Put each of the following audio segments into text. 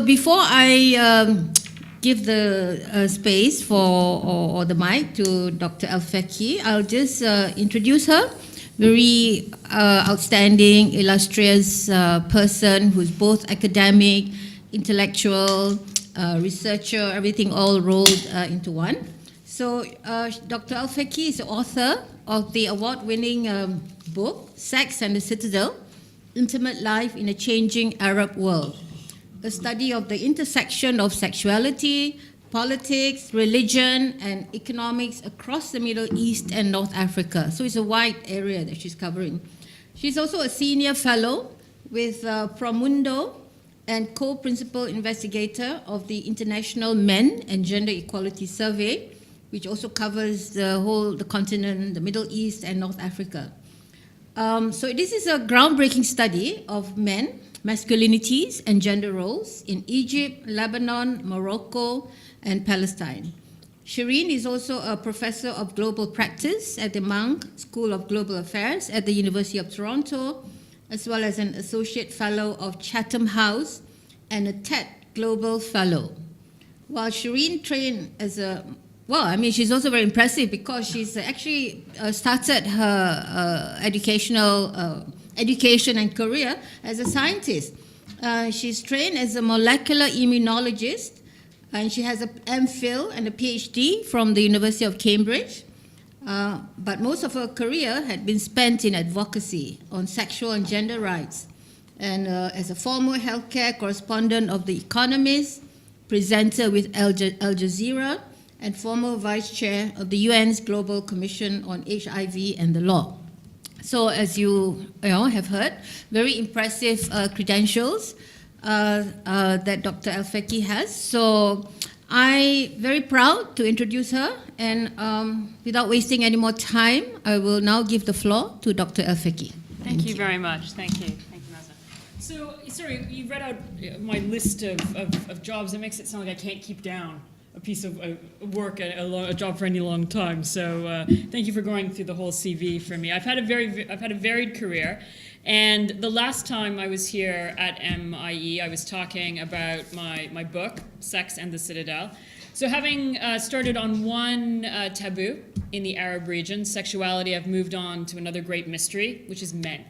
before I give the space or the mic to Dr. Al-Faqih, I'll just introduce her. Very outstanding, illustrious person who's both academic, intellectual, researcher, everything all rolled into one. So Dr. Al-Faqih is the author of the award-winning book, Sex and the Citadel, Intimate Life in a Changing Arab World, a study of the intersection of sexuality, politics, religion, and economics across the Middle East and North Africa. So it's a wide area that she's covering. She's also a senior fellow with Permundo and co-principal investigator of the International Men and Gender Equality Survey, which also covers the continent, the Middle East and North Africa. So this is a groundbreaking study of men, masculinities and gender roles in Egypt, Lebanon, Morocco, and Palestine. Shireen is also a professor of global practice at the Munk School of Global Affairs at the University of Toronto, as well as an associate fellow of Chatham House and a TED Global Fellow. While Shireen trained as she's also very impressive because she's actually started her education and career as a scientist. She's trained as a molecular immunologist, and she has an MPhil and a PhD from the University of Cambridge. But most of her career had been spent in advocacy on sexual and gender rights. And as a former healthcare correspondent of The Economist, presenter with Al Jazeera, and former vice chair of the UN's Global Commission on HIV and the Law. So as you have heard, very impressive credentials that Dr. Al-Faqih has. So I'm very proud to introduce her, and without wasting any more time, I will now give the floor to Dr. Al-Faqih. Thank you very much. Thank you. Thank you, Mazda. So, sorry, you read out my list of jobs. It makes it sound like I can't keep down a piece of work, a job for any long time. So thank you for going through the whole CV for me. I've had a varied career, and the last time I was here at MIE, I was talking about my book, Sex and the Citadel. So having started on one taboo in the Arab region, sexuality, I've moved on to another great mystery, which is men.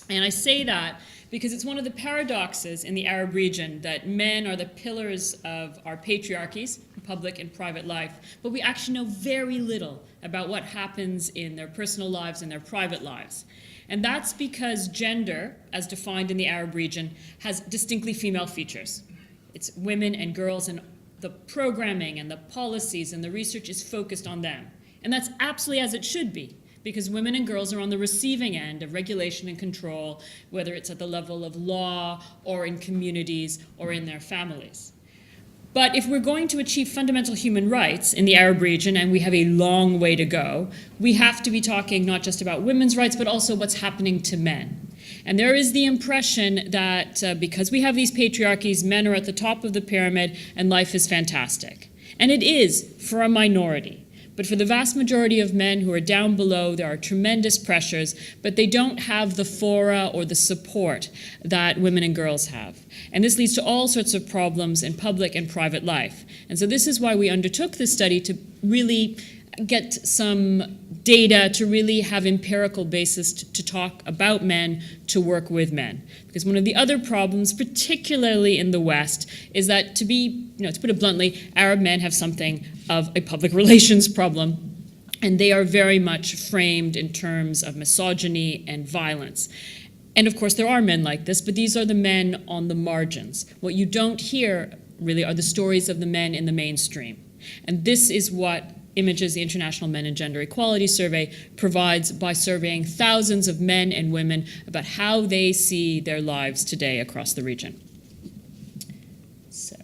And I say that because it's one of the paradoxes in the Arab region that men are the pillars of our patriarchies, public and private life, but we actually know very little about what happens in their personal lives and their private lives. And that's because gender, as defined in the Arab region, has distinctly female features. It's women and girls, and the programming and the policies and the research is focused on them. And that's absolutely as it should be, because women and girls are on the receiving end of regulation and control, whether it's at the level of law or in communities or in their families. But if we're going to achieve fundamental human rights in the Arab region, and we have a long way to go, we have to be talking not just about women's rights, but also what's happening to men. And there is the impression that because we have these patriarchies, men are at the top of the pyramid and life is fantastic. And it is for a minority. But for the vast majority of men who are down below, there are tremendous pressures, but they don't have the fora or the support that women and girls have. And this leads to all sorts of problems in public and private life. And so this is why we undertook this study, to really get some data, to really have empirical basis to talk about men, to work with men. Because one of the other problems, particularly in the West, is that to put it bluntly, Arab men have something of a public relations problem, and they are very much framed in terms of misogyny and violence. And of course there are men like this, but these are the men on the margins. What you don't hear really are the stories of the men in the mainstream. And this is what Images, the International Men and Gender Equality Survey, provides by surveying thousands of men and women about how they see their lives today across the region. So,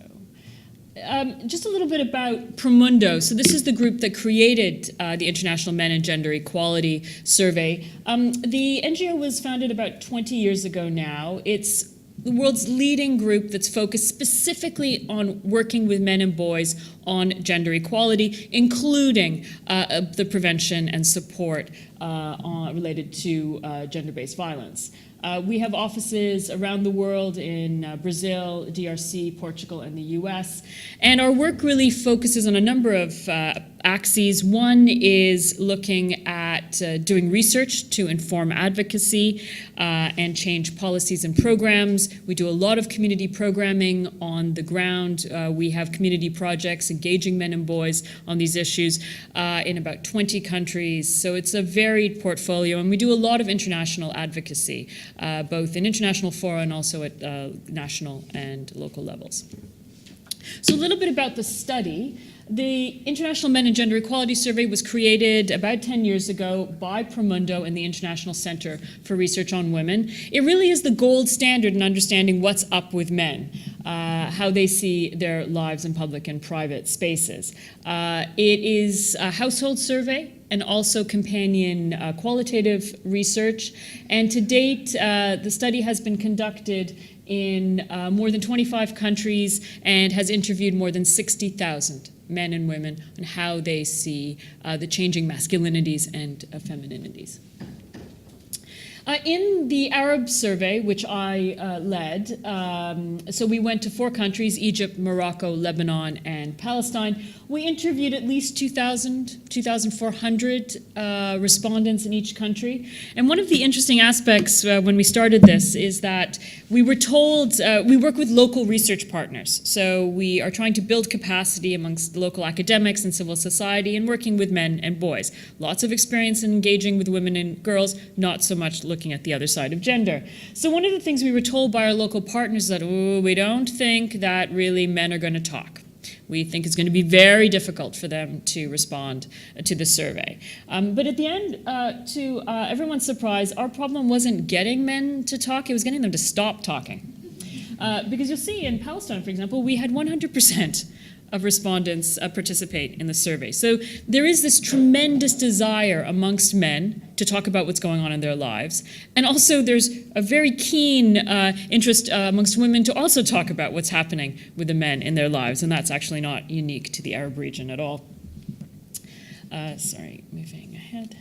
just a little bit about Permundo. So this is the group that created the International Men and Gender Equality Survey. The NGO was founded about 20 years ago now. It's the world's leading group that's focused specifically on working with men and boys on gender equality, including the prevention and support related to gender-based violence. We have offices around the world in Brazil, DRC, Portugal, and the US. And our work really focuses on a number of axes. One is looking at doing research to inform advocacy and change policies and programs. We do a lot of community programming on the ground. We have community projects engaging men and boys on these issues in about 20 countries. So it's a varied portfolio, and we do a lot of international advocacy, both in international fora and also at national and local levels. So a little bit about the study. The International Men and Gender Equality Survey was created about 10 years ago by Permundo and the International Center for Research on Women. It really is the gold standard in understanding what's up with men, how they see their lives in public and private spaces. It is a household survey and also companion qualitative research. And to date, the study has been conducted in more than 25 countries and has interviewed more than 60,000 men and women on how they see the changing masculinities and femininities. In the Arab survey, which I led, so we went to 4 countries, Egypt, Morocco, Lebanon, and Palestine. We interviewed at least 2,400 respondents in each country. And one of the interesting aspects when we started this is that we were told, we work with local research partners. So we are trying to build capacity amongst local academics and civil society and working with men and boys. Lots of experience in engaging with women and girls, not so much looking at the other side of gender. So one of the things we were told by our local partners is that, oh, we don't think that really men are going to talk. We think it's going to be very difficult for them to respond to the survey. But at the end, to everyone's surprise, our problem wasn't getting men to talk, it was getting them to stop talking. Because you'll see in Palestine, for example, we had 100% of respondents participate in the survey. So there is this tremendous desire amongst men to talk about what's going on in their lives. And also there's a very keen interest amongst women to also talk about what's happening with the men in their lives. And that's actually not unique to the Arab region at all. Sorry, moving ahead.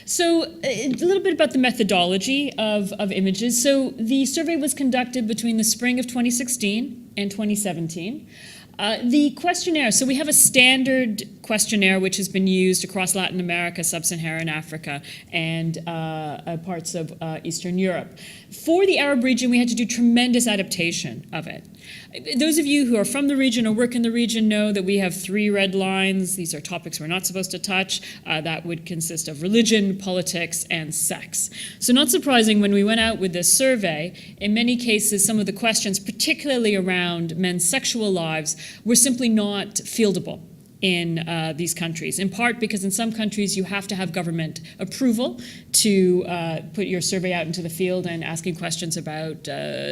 So a little bit about the methodology of images. So the survey was conducted between the spring of 2016 and 2017. The questionnaire, so we have a standard questionnaire which has been used across Latin America, Sub-Saharan Africa, and parts of Eastern Europe. For the Arab region, we had to do tremendous adaptation of it. Those of you who are from the region or work in the region know that we have 3 red lines. These are topics we're not supposed to touch. That would consist of religion, politics, and sex. So not surprising, when we went out with this survey, in many cases, some of the questions, particularly around men's sexual lives, were simply not fieldable in these countries, in part because in some countries you have to have government approval to put your survey out into the field, and asking questions about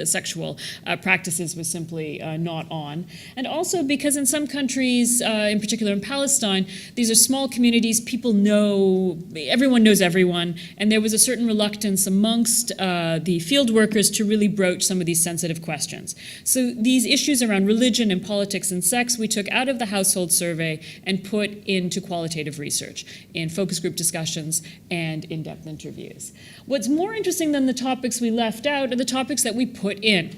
sexual practices was simply not on. And also because in some countries, in particular in Palestine, these are small communities, people know, everyone knows everyone, and there was a certain reluctance amongst the field workers to really broach some of these sensitive questions. So these issues around religion and politics and sex we took out of the household survey and put into qualitative research in focus group discussions and in-depth interviews. What's more interesting than the topics we left out are the topics that we put in,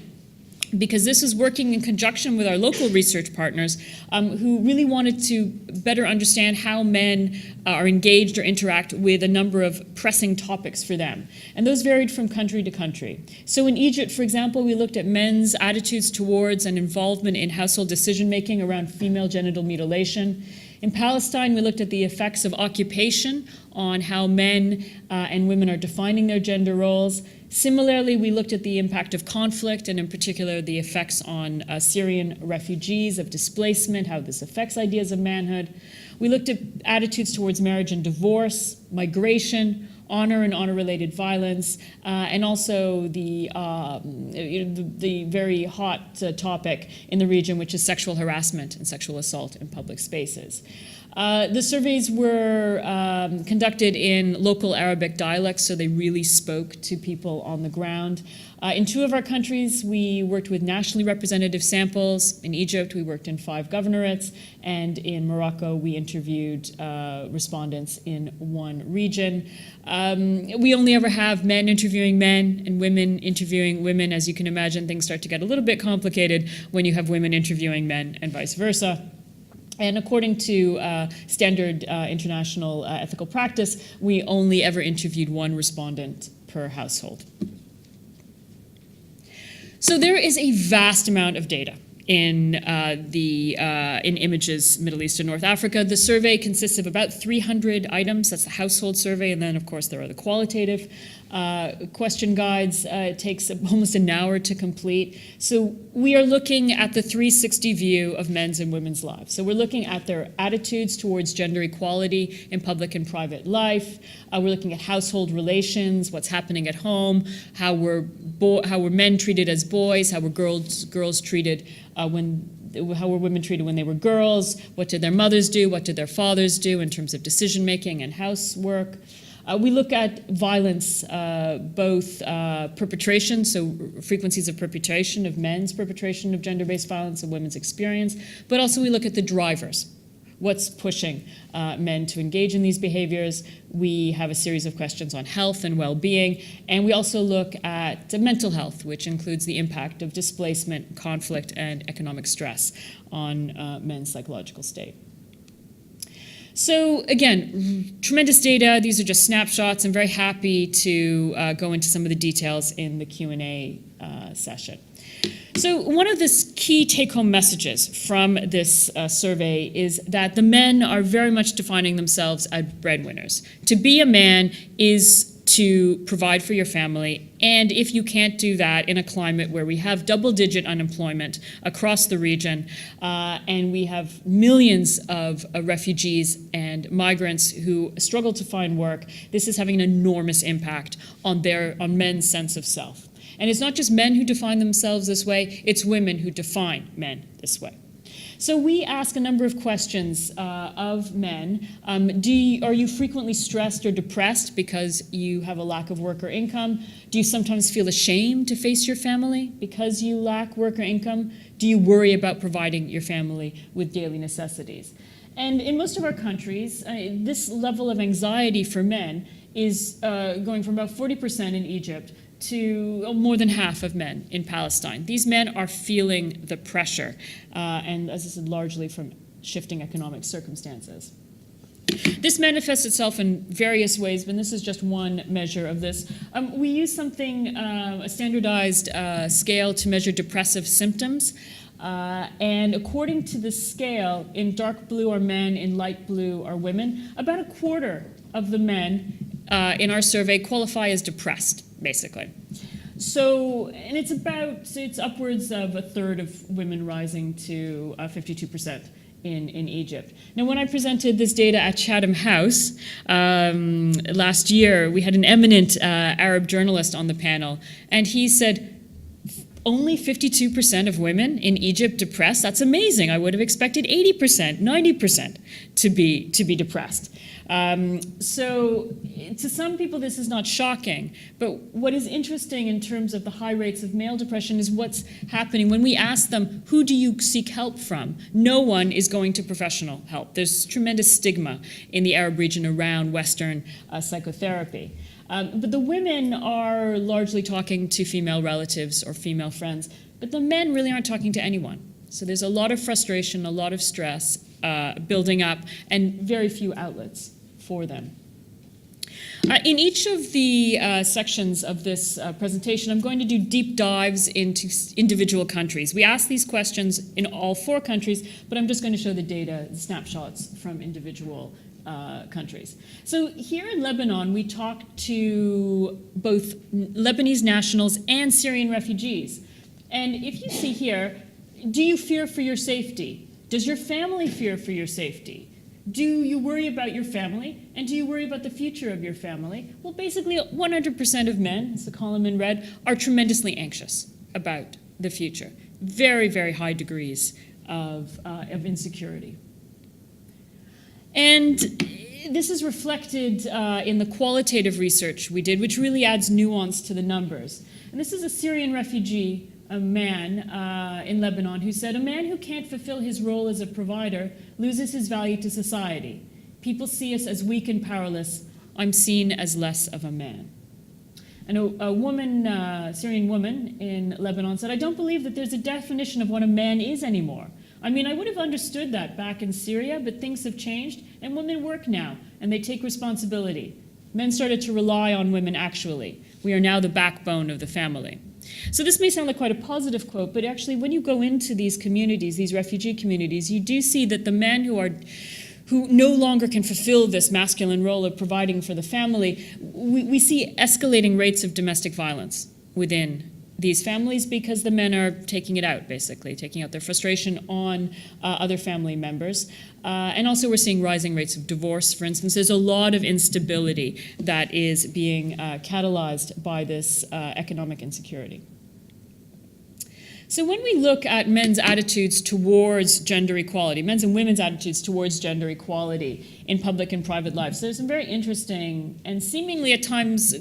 because this is working in conjunction with our local research partners who really wanted to better understand how men are engaged or interact with a number of pressing topics for them. And those varied from country to country. So in Egypt, for example, we looked at men's attitudes towards and involvement in household decision-making around female genital mutilation. In Palestine, we looked at the effects of occupation on how men and women are defining their gender roles. Similarly, we looked at the impact of conflict, and in particular the effects on Syrian refugees, of displacement, how this affects ideas of manhood. We looked at attitudes towards marriage and divorce, migration, honor and honor-related violence, and also the very hot topic in the region, which is sexual harassment and sexual assault in public spaces. The surveys were conducted in local Arabic dialects, so they really spoke to people on the ground. In 2 of our countries, we worked with nationally representative samples. In Egypt, we worked in 5 governorates, and in Morocco, we interviewed respondents in 1 region. We only ever have men interviewing men and women interviewing women. As you can imagine, things start to get a little bit complicated when you have women interviewing men and vice versa. And according to standard international ethical practice, we only ever interviewed 1 respondent per household. So there is a vast amount of data in Images Middle East and North Africa. The survey consists of about 300 items. That's the household survey, and then of course there are the qualitative question guides. It takes almost an hour to complete. So we are looking at the 360 view of men's and women's lives. So we're looking at their attitudes towards gender equality in public and private life. We're looking at household relations, what's happening at home, how were men treated as boys, how were girls treated how were women treated when they were girls, what did their mothers do, what did their fathers do in terms of decision making and housework. We look at violence, both perpetration, so frequencies of perpetration, of men's perpetration of gender-based violence and women's experience, but also we look at the drivers. What's pushing men to engage in these behaviors? We have a series of questions on health and well-being, and we also look at mental health, which includes the impact of displacement, conflict, and economic stress on men's psychological state. So again, tremendous data. These are just snapshots. I'm very happy to go into some of the details in the Q&A session. So one of the key take-home messages from this survey is that the men are very much defining themselves as breadwinners. To be a man is to provide for your family, and if you can't do that in a climate where we have double-digit unemployment across the region, and we have millions of refugees and migrants who struggle to find work, this is having an enormous impact on men's sense of self. And it's not just men who define themselves this way, it's women who define men this way. So we ask a number of questions of men. Are you frequently stressed or depressed because you have a lack of work or income? Do you sometimes feel ashamed to face your family because you lack work or income? Do you worry about providing your family with daily necessities? And in most of our countries, this level of anxiety for men is going from about 40% in Egypt to more than half of men in Palestine. These men are feeling the pressure, and as I said, largely from shifting economic circumstances. This manifests itself in various ways, but this is just one measure of this. We use something, a standardized scale to measure depressive symptoms. And according to the scale, in dark blue are men, in light blue are women. About a quarter of the men in our survey qualify as depressed, basically. So, and it's upwards of a third of women rising to 52% in Egypt. Now, when I presented this data at Chatham House last year, we had an eminent Arab journalist on the panel, and he said, only 52% of women in Egypt depressed? That's amazing. I would have expected 80%, 90% to be depressed. So to some people this is not shocking, but what is interesting in terms of the high rates of male depression is what's happening. When we ask them, who do you seek help from? No one is going to professional help. There's tremendous stigma in the Arab region around Western psychotherapy. But the women are largely talking to female relatives or female friends, but the men really aren't talking to anyone. So there's a lot of frustration, a lot of stress building up, and very few outlets for them. In each of the sections of this presentation, I'm going to do deep dives into individual countries. We ask these questions in all 4 countries, but I'm just going to show the data, snapshots from individual countries. So here in Lebanon, we talked to both Lebanese nationals and Syrian refugees. And if you see here, do you fear for your safety? Does your family fear for your safety? Do you worry about your family? And do you worry about the future of your family? Well, basically 100% of men, it's the column in red, are tremendously anxious about the future. Very, very high degrees of insecurity. And this is reflected in the qualitative research we did, which really adds nuance to the numbers. And this is a Syrian refugee, a man in Lebanon, who said, "A man who can't fulfill his role as a provider loses his value to society. People see us as weak and powerless. I'm seen as less of a man." And a woman, Syrian woman in Lebanon said, "I don't believe that there's a definition of what a man is anymore. I mean, I would have understood that back in Syria, but things have changed, and women work now, and they take responsibility. Men started to rely on women, actually. We are now the backbone of the family." So this may sound like quite a positive quote, but actually when you go into these communities, these refugee communities, you do see that the men who no longer can fulfill this masculine role of providing for the family, we see escalating rates of domestic violence within these families because the men are taking it out, basically, taking out their frustration on other family members. And also we're seeing rising rates of divorce, for instance. There's a lot of instability that is being catalyzed by this economic insecurity. So when we look at men's attitudes towards gender equality, men's and women's attitudes towards gender equality in public and private lives, there's some very interesting and seemingly at times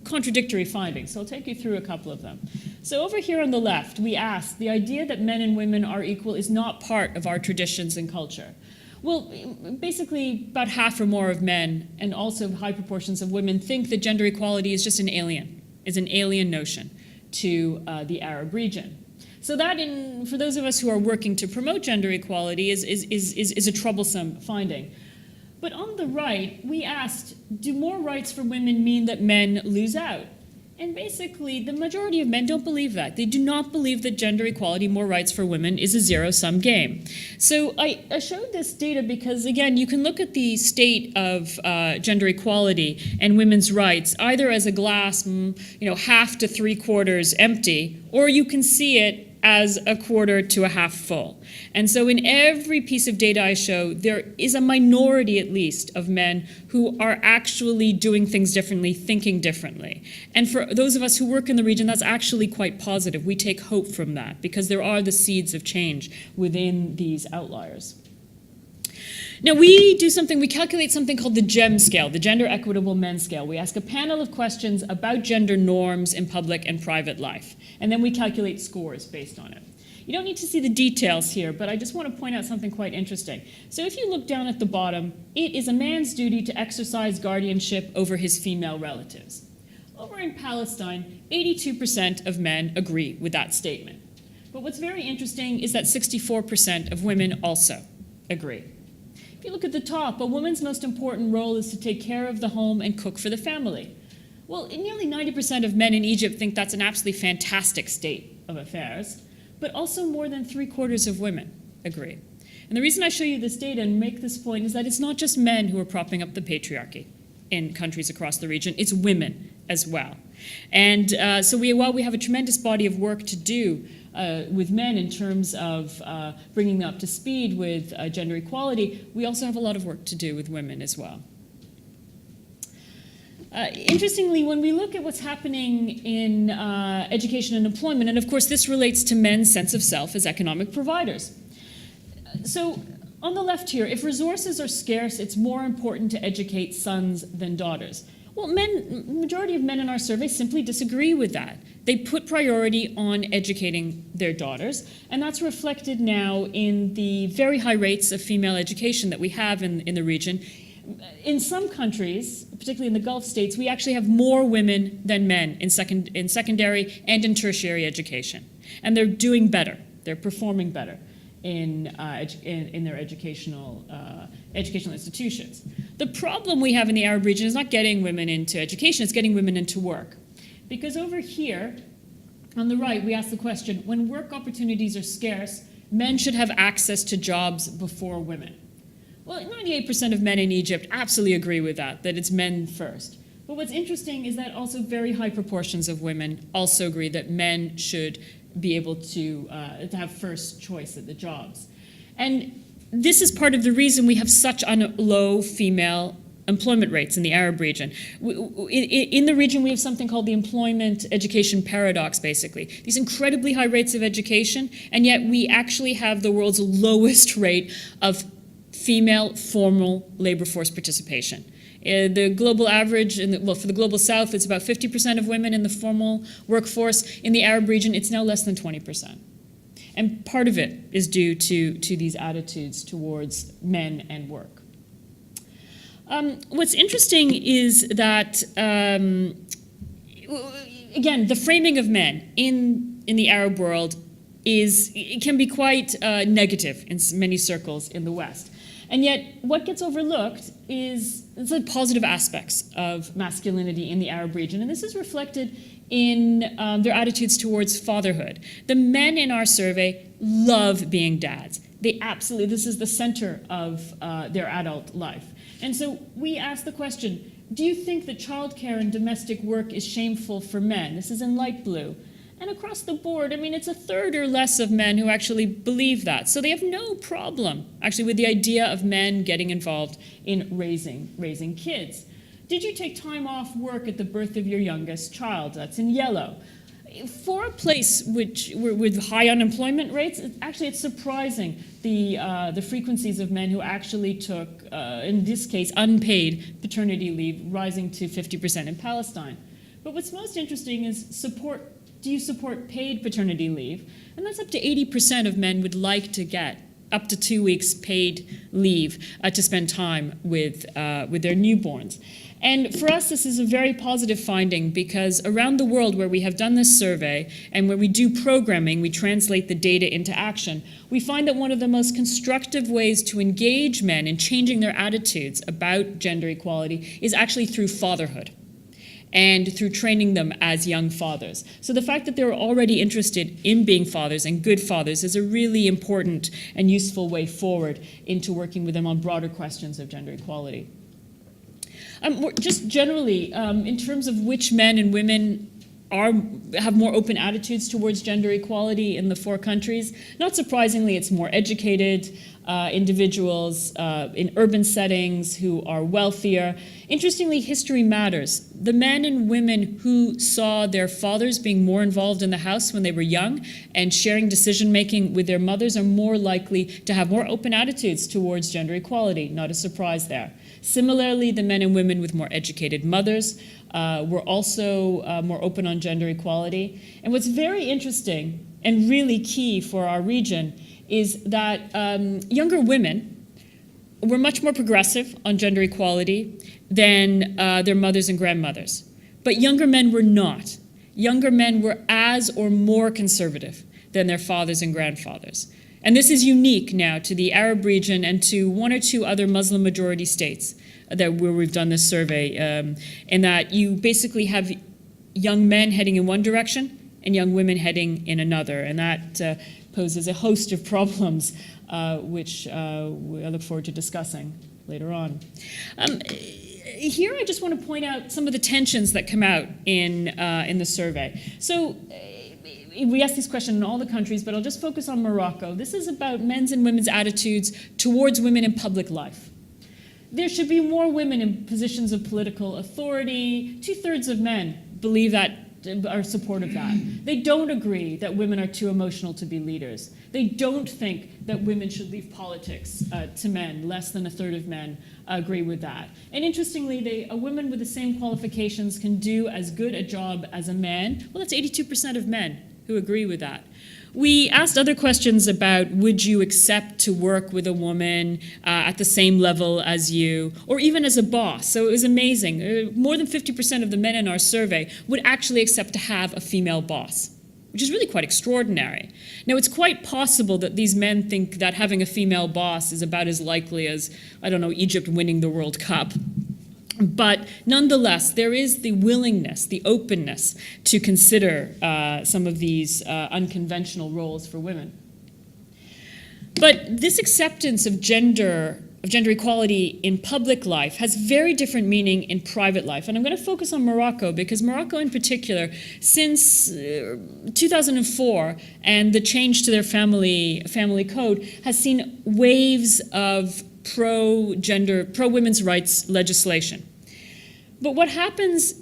contradictory findings. So I'll take you through a couple of them. So over here on the left, we asked, the idea that men and women are equal is not part of our traditions and culture. Well, basically about half or more of men and also high proportions of women think that gender equality is just an alien notion to the Arab region. So that, for those of us who are working to promote gender equality, is a troublesome finding. But on the right, we asked, do more rights for women mean that men lose out? And basically, the majority of men don't believe that. They do not believe that gender equality, more rights for women, is a zero-sum game. So I showed this data because, again, you can look at the state of gender equality and women's rights either as a glass, half to three-quarters empty, or you can see it as a quarter to a half full. And so in every piece of data I show, there is a minority at least of men who are actually doing things differently, thinking differently. And for those of us who work in the region, that's actually quite positive. We take hope from that because there are the seeds of change within these outliers. Now we calculate something called the GEM scale, the Gender Equitable Men Scale. We ask a panel of questions about gender norms in public and private life, and then we calculate scores based on it. You don't need to see the details here, but I just want to point out something quite interesting. So if you look down at the bottom, it is a man's duty to exercise guardianship over his female relatives. Over in Palestine, 82% of men agree with that statement. But what's very interesting is that 64% of women also agree. If you look at the top, a woman's most important role is to take care of the home and cook for the family. Well, nearly 90% of men in Egypt think that's an absolutely fantastic state of affairs, but also more than three-quarters of women agree. And the reason I show you this data and make this point is that it's not just men who are propping up the patriarchy in countries across the region, it's women as well. And so while we have a tremendous body of work to do with men in terms of bringing them up to speed with gender equality, we also have a lot of work to do with women as well. Interestingly, when we look at what's happening in education and employment, and of course this relates to men's sense of self as economic providers. So on the left here, if resources are scarce, it's more important to educate sons than daughters. Well, majority of men in our survey simply disagree with that. They put priority on educating their daughters, and that's reflected now in the very high rates of female education that we have in the region. In some countries, particularly in the Gulf states, we actually have more women than men in secondary and in tertiary education. And they're doing better. They're performing better in their educational institutions. The problem we have in the Arab region is not getting women into education, it's getting women into work. Because over here, on the right, we ask the question, when work opportunities are scarce, men should have access to jobs before women. Well, 98% of men in Egypt absolutely agree with that it's men first. But what's interesting is that also very high proportions of women also agree that men should be able to have first choice at the jobs. And this is part of the reason we have such low female employment rates in the Arab region. In the region, we have something called the employment education paradox, basically. These incredibly high rates of education, and yet we actually have the world's lowest rate of female formal labor force participation. The global average, for the global south, it's about 50% of women in the formal workforce. In the Arab region, it's now less than 20%. And part of it is due to these attitudes towards men and work. What's interesting is that, again, the framing of men in the Arab world can be quite negative in many circles in the West. And yet, what gets overlooked is the positive aspects of masculinity in the Arab region. And this is reflected in their attitudes towards fatherhood. The men in our survey love being dads. This is the center of their adult life. And so we ask the question, do you think that childcare and domestic work is shameful for men? This is in light blue. And across the board, I mean, it's a third or less of men who actually believe that. So they have no problem, actually, with the idea of men getting involved in raising kids. Did you take time off work at the birth of your youngest child? That's in yellow. For a place with high unemployment rates, it's surprising the frequencies of men who actually took, in this case, unpaid paternity leave, rising to 50% in Palestine. But what's most interesting is do you support paid paternity leave? And that's up to 80% of men would like to get up to 2 weeks paid leave to spend time with their newborns. And for us, this is a very positive finding because around the world where we have done this survey and where we do programming, we translate the data into action, we find that one of the most constructive ways to engage men in changing their attitudes about gender equality is actually through fatherhood and through training them as young fathers. So the fact that they're already interested in being fathers and good fathers is a really important and useful way forward into working with them on broader questions of gender equality. Just generally, in terms of which men and women have more open attitudes towards gender equality in the 4 countries, not surprisingly, it's more educated individuals in urban settings who are wealthier. Interestingly, history matters. The men and women who saw their fathers being more involved in the house when they were young and sharing decision-making with their mothers are more likely to have more open attitudes towards gender equality. Not a surprise there. Similarly, the men and women with more educated mothers were also more open on gender equality. And what's very interesting and really key for our region is that younger women were much more progressive on gender equality than their mothers and grandmothers. But younger men were not. Younger men were as or more conservative than their fathers and grandfathers. And this is unique now to the Arab region and to 1 or 2 other Muslim majority states where we've done this survey, in that you basically have young men heading in one direction and young women heading in another. And that poses a host of problems, which I look forward to discussing later on. Here I just want to point out some of the tensions that come out in the survey. So we ask this question in all the countries, but I'll just focus on Morocco. This is about men's and women's attitudes towards women in public life. There should be more women in positions of political authority. 2/3 of men believe that, are supportive of that. They don't agree that women are too emotional to be leaders. They don't think that women should leave politics to men. Less than 1/3 of men agree with that. And interestingly, a woman with the same qualifications can do as good a job as a man. Well, that's 82% of men who agree with that. We asked other questions about, would you accept to work with a woman at the same level as you, or even as a boss? So it was amazing. More than 50% of the men in our survey would actually accept to have a female boss, which is really quite extraordinary. Now, it's quite possible that these men think that having a female boss is about as likely as, I don't know, Egypt winning the World Cup. But nonetheless, there is the willingness, the openness to consider some of these unconventional roles for women. But this acceptance of gender equality in public life has very different meaning in private life. And I'm going to focus on Morocco because Morocco in particular, since 2004 and the change to their family code, has seen waves of pro-women's rights legislation. But what happens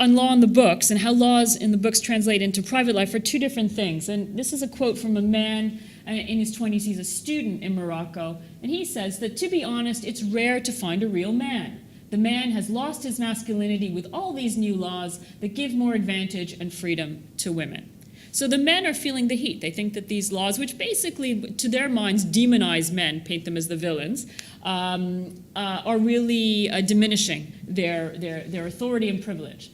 on law in the books and how laws in the books translate into private life are 2 different things. And this is a quote from a man in his 20s. He's a student in Morocco, and he says that, to be honest, it's rare to find a real man. The man has lost his masculinity with all these new laws that give more advantage and freedom to women. So the men are feeling the heat. They think that these laws, which basically, to their minds, demonize men, paint them as the villains, are really diminishing their authority and privilege.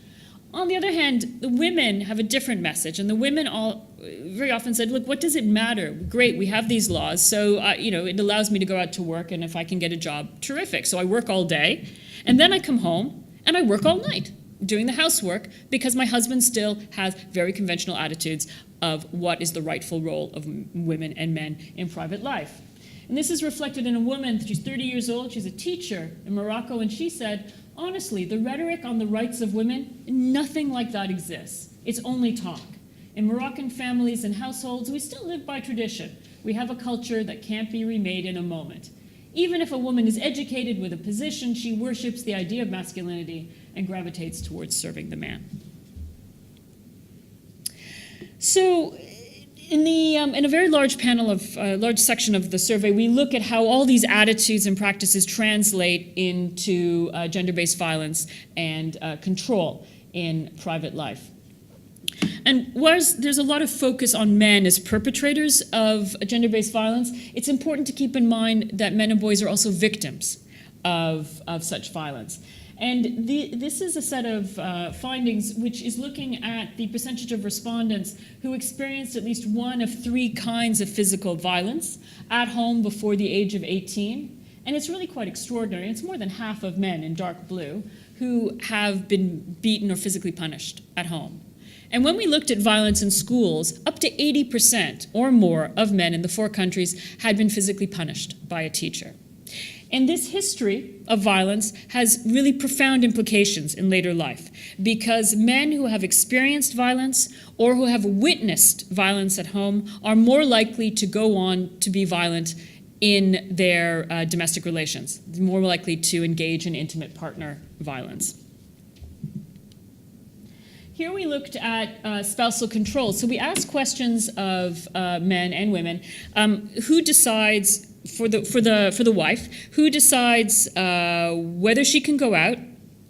On the other hand, the women have a different message, and the women all very often said, look, what does it matter? Great, we have these laws, so it allows me to go out to work, and if I can get a job, terrific. So I work all day, and then I come home, and I work all night, doing the housework, because my husband still has very conventional attitudes of what is the rightful role of women and men in private life. And this is reflected in a woman. She's 30 years old, she's a teacher in Morocco, and she said, honestly, the rhetoric on the rights of women, nothing like that exists. It's only talk. In Moroccan families and households, we still live by tradition. We have a culture that can't be remade in a moment. Even if a woman is educated with a position, she worships the idea of masculinity and gravitates towards serving the man. So, in a very large panel of large section of the survey, we look at how all these attitudes and practices translate into gender-based violence and control in private life. And whereas there's a lot of focus on men as perpetrators of gender-based violence, it's important to keep in mind that men and boys are also victims of such violence. And this is a set of findings which is looking at the percentage of respondents who experienced at least one of three kinds of physical violence at home before the age of 18. And it's really quite extraordinary. It's more than half of men in dark blue who have been beaten or physically punished at home. And when we looked at violence in schools, up to 80% or more of men in the 4 countries had been physically punished by a teacher. And this history of violence has really profound implications in later life, because men who have experienced violence or who have witnessed violence at home are more likely to go on to be violent in their domestic relations, more likely to engage in intimate partner violence. Here we looked at spousal control. So we asked questions of men and women. Who decides, for the wife, who decides whether she can go out,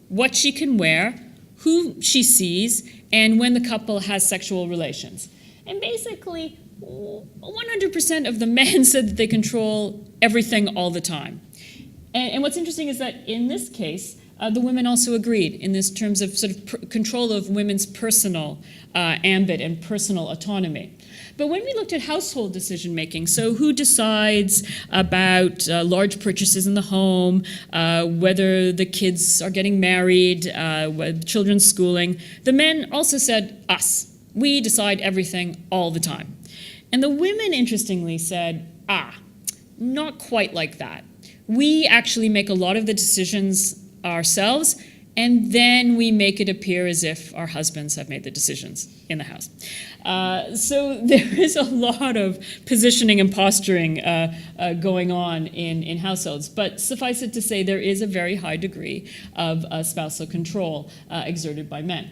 what she can wear, who she sees, and when the couple has sexual relations? And basically, 100% of the men said that they control everything all the time. And what's interesting is that in this case, the women also agreed in this terms of sort of control of women's personal ambit and personal autonomy. But when we looked at household decision-making, so who decides about large purchases in the home, whether the kids are getting married, children's schooling, the men also said, us. We decide everything all the time. And the women, interestingly, said, not quite like that. We actually make a lot of the decisions ourselves, and then we make it appear as if our husbands have made the decisions in the house. So there is a lot of positioning and posturing going on in households, but suffice it to say there is a very high degree of spousal control exerted by men.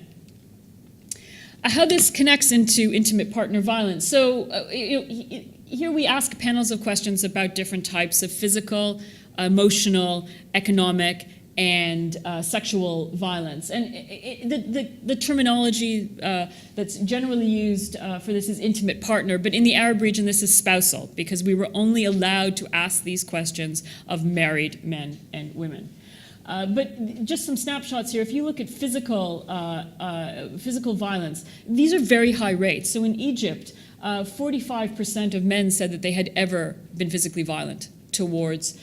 How this connects into intimate partner violence. So here we ask panels of questions about different types of physical, emotional, economic, and sexual violence. And the terminology that's generally used for this is intimate partner, but in the Arab region this is spousal, because we were only allowed to ask these questions of married men and women. But just some snapshots here. If you look at physical violence, these are very high rates. So in Egypt, 45% of men said that they had ever been physically violent towards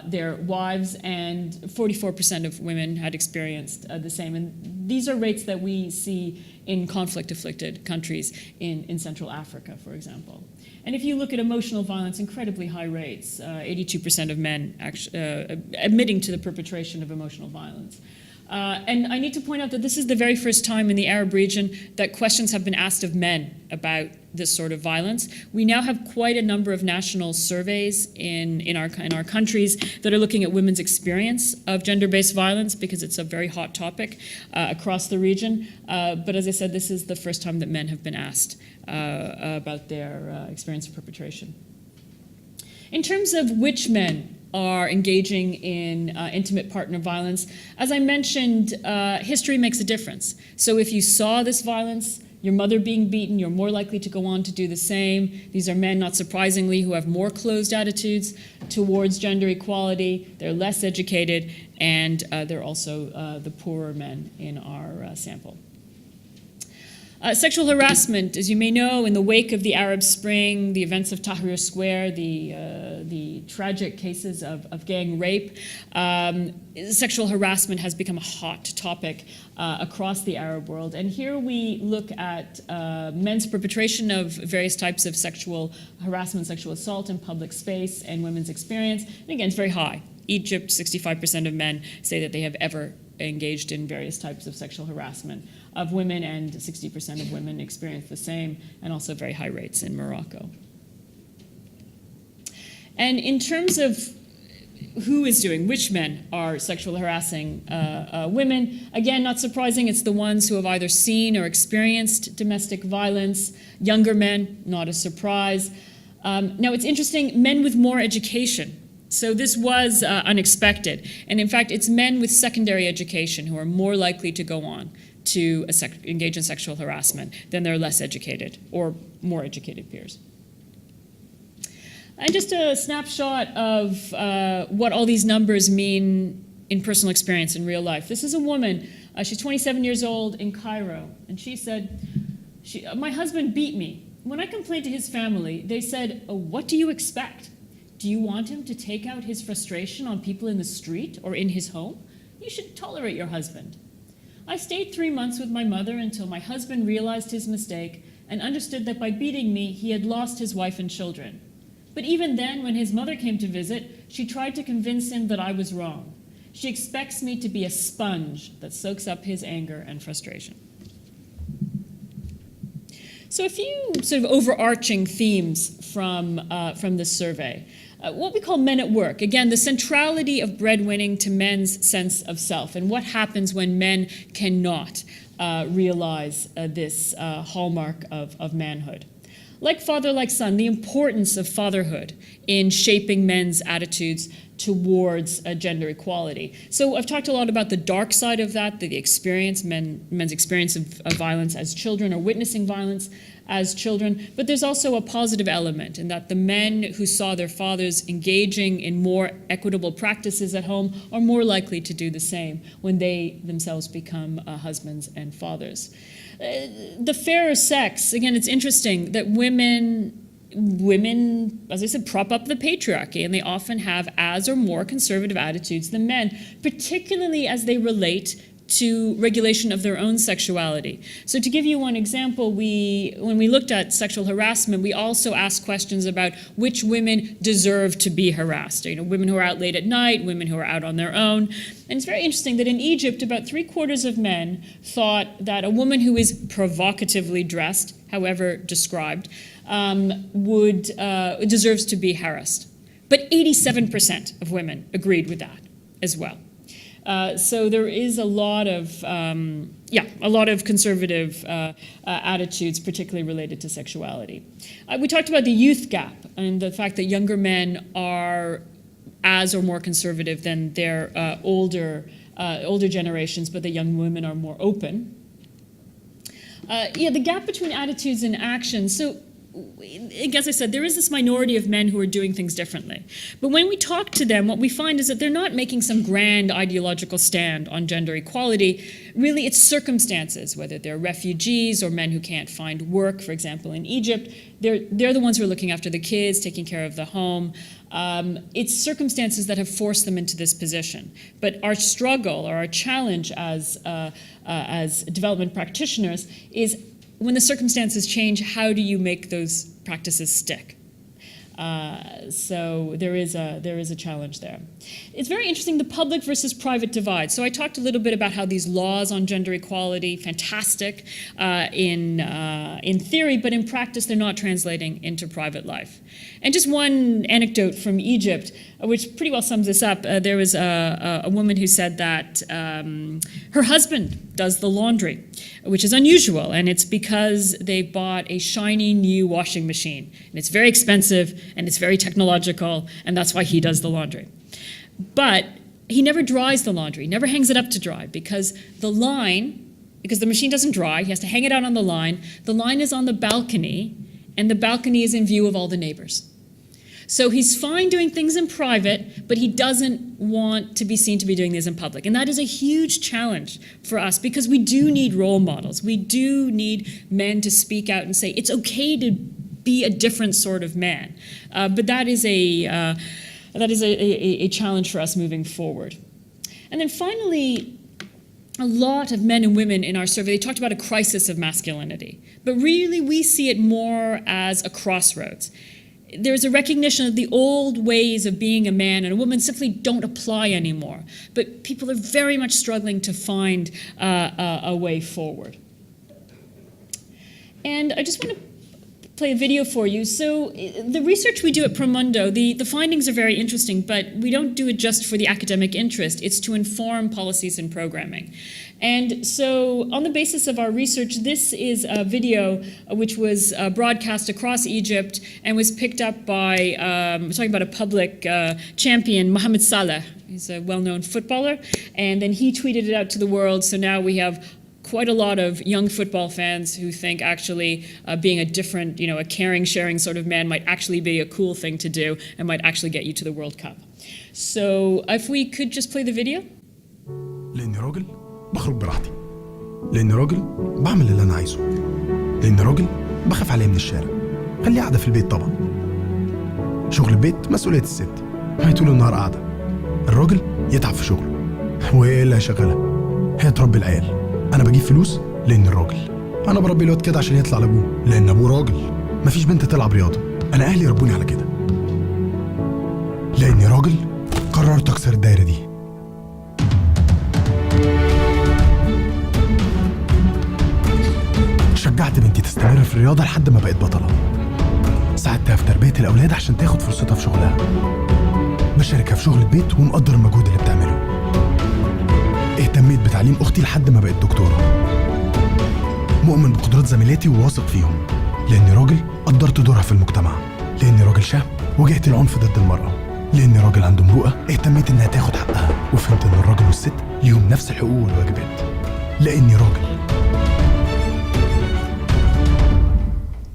their wives, and 44% of women had experienced the same. And these are rates that we see in conflict-afflicted countries in Central Africa, for example. And if you look at emotional violence, incredibly high rates, 82% of men admitting to the perpetration of emotional violence. And I need to point out that this is the very first time in the Arab region that questions have been asked of men about this sort of violence. We now have quite a number of national surveys in our countries that are looking at women's experience of gender-based violence, because it's a very hot topic across the region. But as I said, this is the first time that men have been asked about their experience of perpetration. In terms of which men are engaging in intimate partner violence, as I mentioned, history makes a difference. So if you saw this violence, your mother being beaten, you're more likely to go on to do the same. These are men, not surprisingly, who have more closed attitudes towards gender equality. They're less educated, and they're also the poorer men in our sample. Sexual harassment, as you may know, in the wake of the Arab Spring, the events of Tahrir Square, the tragic cases of gang rape, sexual harassment has become a hot topic across the Arab world. And here we look at men's perpetration of various types of sexual harassment, sexual assault in public space, and women's experience. And again, it's very high. Egypt, 65% of men say that they have ever engaged in various types of sexual harassment of women, and 60% of women experience the same, and also very high rates in Morocco. And in terms of who is doing, which men are sexual harassing women, again, not surprising, it's the ones who have either seen or experienced domestic violence. Younger men, not a surprise. Now, it's interesting, men with more education. So this was unexpected. And in fact, it's men with secondary education who are more likely to go on to engage in sexual harassment than their less educated or more educated peers. And just a snapshot of what all these numbers mean in personal experience in real life. This is a woman, she's 27 years old in Cairo, and she said, my husband beat me. When I complained to his family, they said, oh, what do you expect? Do you want him to take out his frustration on people in the street or in his home? You should tolerate your husband. I stayed 3 months with my mother until my husband realized his mistake and understood that by beating me, he had lost his wife and children. But even then, when his mother came to visit, she tried to convince him that I was wrong. She expects me to be a sponge that soaks up his anger and frustration. So a few sort of overarching themes from this survey. What we call men at work. Again, the centrality of breadwinning to men's sense of self, and what happens when men cannot realize this hallmark of manhood. Like father, like son, the importance of fatherhood in shaping men's attitudes towards gender equality. So I've talked a lot about the dark side of that, the experience, men's experience of violence as children, or witnessing violence as children, but there's also a positive element in that the men who saw their fathers engaging in more equitable practices at home are more likely to do the same when they themselves become husbands and fathers. The fairer sex, again, it's interesting that women, as I said, prop up the patriarchy, and they often have as or more conservative attitudes than men, particularly as they relate to regulation of their own sexuality. So to give you one example, when we looked at sexual harassment, we also asked questions about which women deserve to be harassed. You know, women who are out late at night, women who are out on their own. And it's very interesting that in Egypt, about 3/4 of men thought that a woman who is provocatively dressed, however described, deserves to be harassed. But 87% of women agreed with that as well. So there is a lot of conservative attitudes, particularly related to sexuality. We talked about the youth gap and the fact that younger men are as or more conservative than their older generations, but the young women are more open. The gap between attitudes and actions. So, as I said, there is this minority of men who are doing things differently. But when we talk to them, what we find is that they're not making some grand ideological stand on gender equality. Really, it's circumstances, whether they're refugees or men who can't find work, for example, in Egypt. They're the ones who are looking after the kids, taking care of the home. It's circumstances that have forced them into this position. But our struggle or our challenge as development practitioners is, when the circumstances change, how do you make those practices stick? So there is a challenge there. It's very interesting, the public versus private divide. So I talked a little bit about how these laws on gender equality, fantastic in theory, but in practice they're not translating into private life. And just one anecdote from Egypt, which pretty well sums this up. There was a woman who said that her husband does the laundry, which is unusual, and it's because they bought a shiny new washing machine. And it's very expensive, and it's very technological, and that's why he does the laundry. But he never dries the laundry, never hangs it up to dry, because the machine doesn't dry, he has to hang it out on the line. The line is on the balcony, and the balcony is in view of all the neighbors. So he's fine doing things in private, but he doesn't want to be seen to be doing this in public. And that is a huge challenge for us, because we do need role models. We do need men to speak out and say, it's okay to be a different sort of man. But that is a challenge for us moving forward. And then finally, a lot of men and women in our survey, they talked about a crisis of masculinity. But really, we see it more as a crossroads. There's a recognition that the old ways of being a man and a woman simply don't apply anymore. But people are very much struggling to find a way forward. And I just want to play a video for you. So the research we do at Permundo, the findings are very interesting, but we don't do it just for the academic interest. It's to inform policies and programming. And so on the basis of our research, this is a video which was broadcast across Egypt and was picked up by, we're talking about a public champion, Mohamed Salah. He's a well-known footballer. And then he tweeted it out to the world. So now we have quite a lot of young football fans who think actually being a different, a caring, sharing sort of man might actually be a cool thing to do and might actually get you to the World Cup. So if we could just play the video. لأني راجل بخرج براحتي. لأني راجل بعمل اللي أنا عايزه. لأني راجل بخاف عليه من الشارع. خليه قاعدة في البيت طبعا. شغل البيت مسؤولية الست. ما هي طول النهار قاعدة. الراجل يتعب في شغله. وهي اللي هيشغلها. هي تربي العيال. أنا بجيب فلوس لأن الراجل. أنا بربي الواد كده عشان يطلع لأبوه لأن أبوه راجل. مفيش بنت تلعب رياضة. أنا أهلي ربوني على كده. لأني راجل قررت أكسر الدايرة دي. شجعت بنتي تستمر في الرياضة لحد ما بقت بطلة. ساعدتها في تربية الأولاد عشان تاخد فرصتها في شغلها. بشاركها في شغل البيت ومقدر المجهود اللي بتعمله. اهتميت بتعليم أختي لحد ما بقت دكتورة. مؤمن بقدرات زميلاتي وواثق فيهم. لأني راجل قدرت دورها في المجتمع. لأني راجل شاب واجهت العنف ضد المرأة. لأني راجل عنده مروءة اهتميت إنها تاخد حقها وفهمت إن الراجل والست ليهم نفس الحقوق والواجبات. لأني راجل.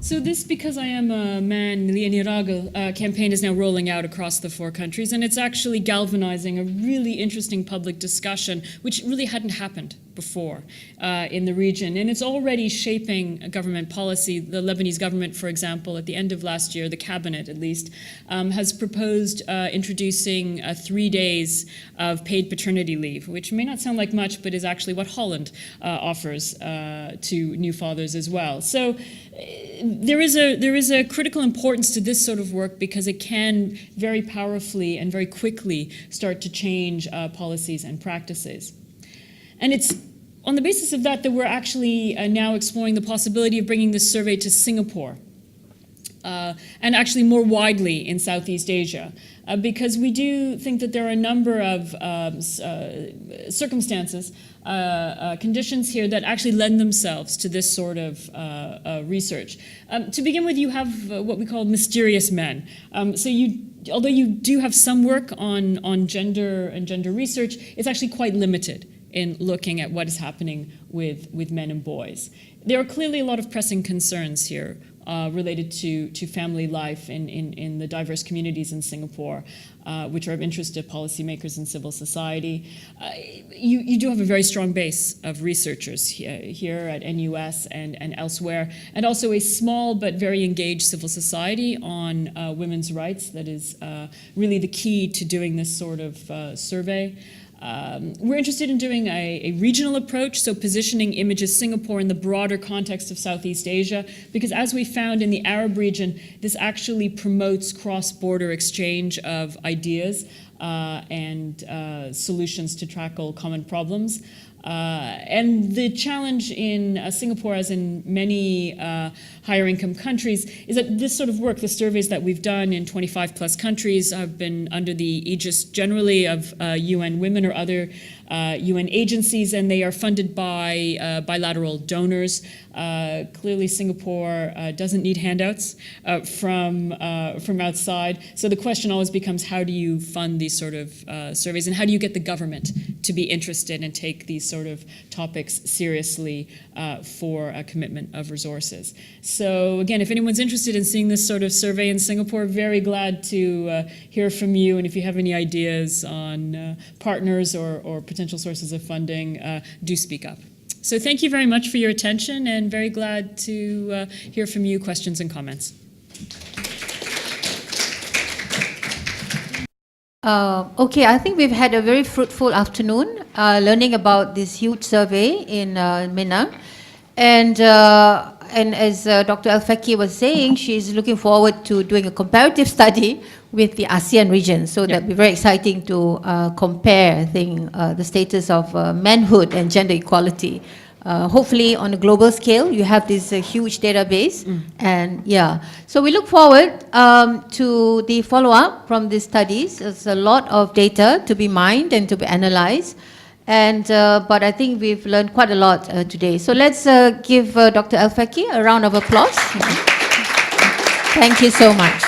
So this Because I Am a Man, Liani Ragel campaign is now rolling out across the 4 countries, and it's actually galvanizing a really interesting public discussion, which really hadn't happened before in the region. And it's already shaping government policy. The Lebanese government, for example, at the end of last year, the cabinet at least, has proposed introducing 3 days of paid paternity leave, which may not sound like much, but is actually what Holland offers to new fathers as well. So there is a critical importance to this sort of work because it can very powerfully and very quickly start to change policies and practices. And it's on the basis of that we're actually now exploring the possibility of bringing this survey to Singapore and actually more widely in Southeast Asia. Because we do think that there are a number of circumstances, conditions here that actually lend themselves to this sort of research. To begin with, you have what we call mysterious men. Although you do have some work on gender and gender research, it's actually quite limited in looking at what is happening with men and boys. There are clearly a lot of pressing concerns here related to family life in the diverse communities in Singapore, which are of interest to policymakers and civil society. You do have a very strong base of researchers here at NUS and elsewhere, and also a small but very engaged civil society on women's rights that is really the key to doing this sort of survey. We're interested in doing a regional approach, so positioning Images Singapore in the broader context of Southeast Asia, because as we found in the Arab region, this actually promotes cross-border exchange of ideas and solutions to tackle common problems. And the challenge in Singapore, as in many higher income countries, is that this sort of work, the surveys that we've done in 25 plus countries, have been under the aegis generally of UN Women or other UN agencies, and they are funded by bilateral donors. Clearly, Singapore doesn't need handouts from outside. So the question always becomes, how do you fund these sort of surveys, and how do you get the government to be interested and take these sort of topics seriously for a commitment of resources? So again, if anyone's interested in seeing this sort of survey in Singapore, very glad to hear from you. And if you have any ideas on partners or potential sources of funding, do speak up. So thank you very much for your attention, and very glad to hear from you, questions and comments. Okay, I think we've had a very fruitful afternoon learning about this huge survey in Minang. And as Dr. Al-Faki was saying, she's looking forward to doing a comparative study with the ASEAN region. So that'll be very exciting to compare, I think, the status of manhood and gender equality. Hopefully on a global scale, you have this huge database. And yeah, so we look forward to the follow-up from these studies. There's a lot of data to be mined and to be analyzed. And but I think we've learned quite a lot today. So let's give Dr. Al-Faki a round of applause. Thank you so much.